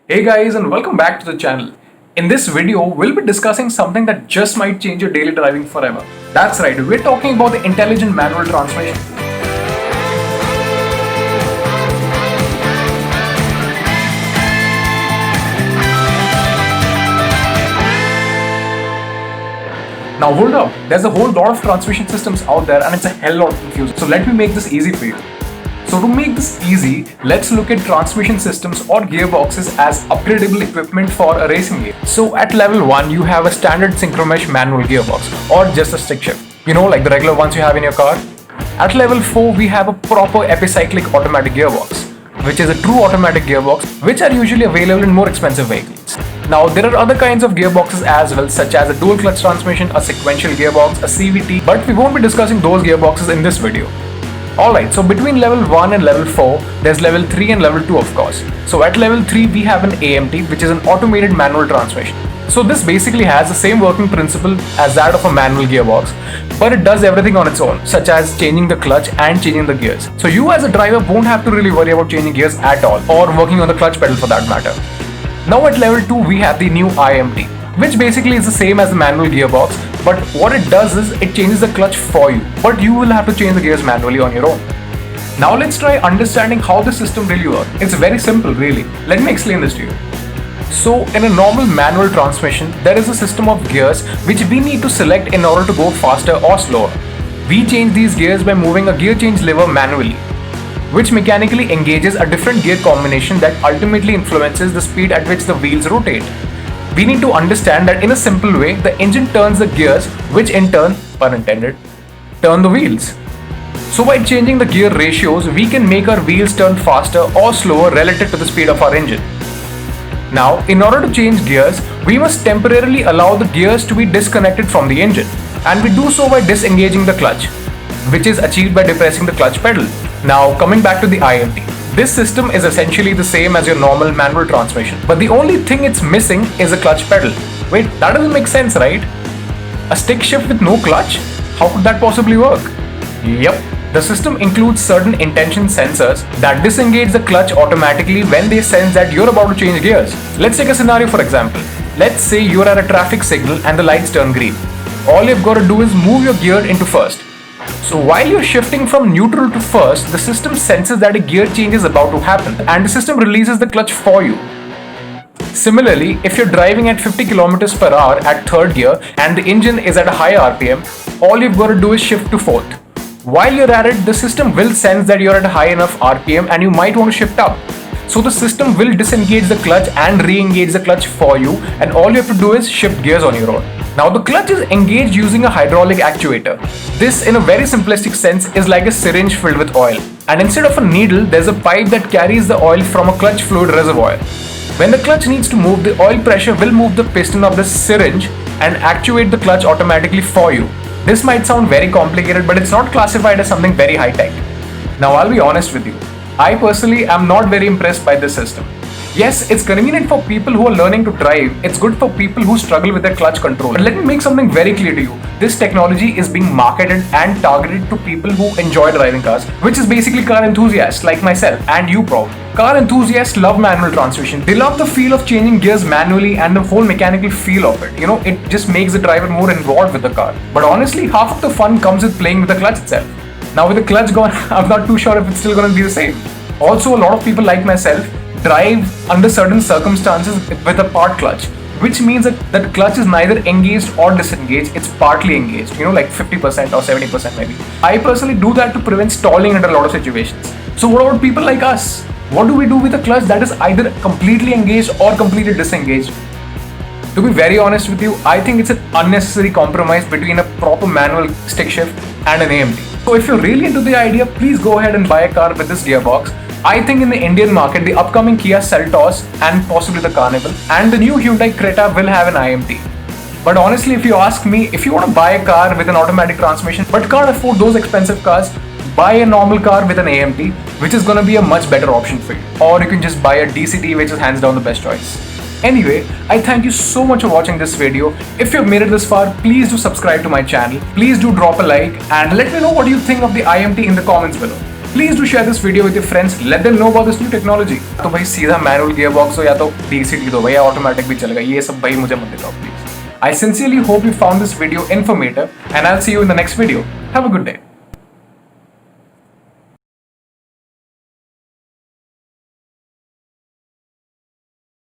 Hey guys, and welcome back to the channel. In this video, we'll be discussing something that just might change your daily driving forever. That's right, we're talking about the intelligent manual transmission. Now hold up, there's a whole lot of transmission systems out there and it's a hell lot confusing. So let me make this easy for you. So to make this easy, let's look at transmission systems or gearboxes as upgradable equipment for a racing game. So at level 1, you have a standard synchromesh manual gearbox or just a stick shift. You know, like the regular ones you have in your car. At level 4, we have a proper epicyclic automatic gearbox, which is a true automatic gearbox, which are usually available in more expensive vehicles. Now, there are other kinds of gearboxes as well, such as a dual clutch transmission, a sequential gearbox, a CVT, but we won't be discussing those gearboxes in this video. Alright, so between level 1 and level 4, there's level 3 and level 2 of course. So at level 3, we have an AMT, which is an automated manual transmission. So this basically has the same working principle as that of a manual gearbox, but it does everything on its own, such as changing the clutch and changing the gears. So you as a driver won't have to really worry about changing gears at all, or working on the clutch pedal for that matter. Now at level 2, we have the new IMT, which basically is the same as the manual gearbox, but what it does is it changes the clutch for you, but you will have to change the gears manually on your own. Now let's try understanding how the system really works. It's very simple really. Let me explain this to you. So in a normal manual transmission, there is a system of gears which we need to select in order to go faster or slower. We change these gears by moving a gear change lever manually, which mechanically engages a different gear combination that ultimately influences the speed at which the wheels rotate. We need to understand that in a simple way, the engine turns the gears, which in turn, pun intended, turn the wheels. So by changing the gear ratios, we can make our wheels turn faster or slower relative to the speed of our engine. Now, in order to change gears, we must temporarily allow the gears to be disconnected from the engine, and we do so by disengaging the clutch, which is achieved by depressing the clutch pedal. Now, coming back to the IMT. This system is essentially the same as your normal manual transmission, but the only thing it's missing is a clutch pedal. Wait, that doesn't make sense, right? A stick shift with no clutch? How could that possibly work? Yep, the system includes certain intention sensors that disengage the clutch automatically when they sense that you're about to change gears. Let's take a scenario for example. Let's say you're at a traffic signal and the lights turn green. All you've got to do is move your gear into first. So while you're shifting from neutral to first, the system senses that a gear change is about to happen and the system releases the clutch for you. Similarly, if you're driving at 50 km per hour at third gear and the engine is at a high RPM, all you've got to do is shift to fourth. While you're at it, the system will sense that you're at a high enough RPM and you might want to shift up. So the system will disengage the clutch and re-engage the clutch for you, and all you have to do is shift gears on your own. Now the clutch is engaged using a hydraulic actuator. This in a very simplistic sense is like a syringe filled with oil. And instead of a needle, there's a pipe that carries the oil from a clutch fluid reservoir. When the clutch needs to move, the oil pressure will move the piston of the syringe and actuate the clutch automatically for you. This might sound very complicated, but it's not classified as something very high-tech. Now I'll be honest with you. I personally am not very impressed by this system. Yes, it's convenient for people who are learning to drive. It's good for people who struggle with their clutch control. But let me make something very clear to you. This technology is being marketed and targeted to people who enjoy driving cars, which is basically car enthusiasts like myself and you probably. Car enthusiasts love manual transmission. They love the feel of changing gears manually and the whole mechanical feel of it. You know, it just makes the driver more involved with the car. But honestly, half of the fun comes with playing with the clutch itself. Now with the clutch gone, I'm not too sure if it's still going to be the same. Also, a lot of people like myself drive under certain circumstances with a part clutch, which means that clutch is neither engaged or disengaged, it's partly engaged, you know, like 50% or 70% maybe. I personally do that to prevent stalling under a lot of situations. So what about people like us? What do we do with a clutch that is either completely engaged or completely disengaged? To be very honest with you, I think it's an unnecessary compromise between a proper manual stick shift and an AMT. So if you're really into the idea, please go ahead and buy a car with this gearbox. I think in the Indian market, the upcoming Kia Seltos and possibly the Carnival and the new Hyundai Creta will have an IMT. But honestly, if you ask me, if you want to buy a car with an automatic transmission but can't afford those expensive cars, buy a normal car with an AMT, which is going to be a much better option for you. Or you can just buy a DCT, which is hands down the best choice. Anyway, I thank you so much for watching this video. If you've made it this far, please do subscribe to my channel. Please do drop a like and let me know what you think of the IMT in the comments below. Please do share this video with your friends. Let them know about this new technology. तो भाई सीधा manual gearbox हो या तो DCT दो भाई, या automatic भी चलेगा, ये सब भाई मुझे मत दिखाओ please. I sincerely hope you found this video informative and I'll see you in the next video. Have a good day.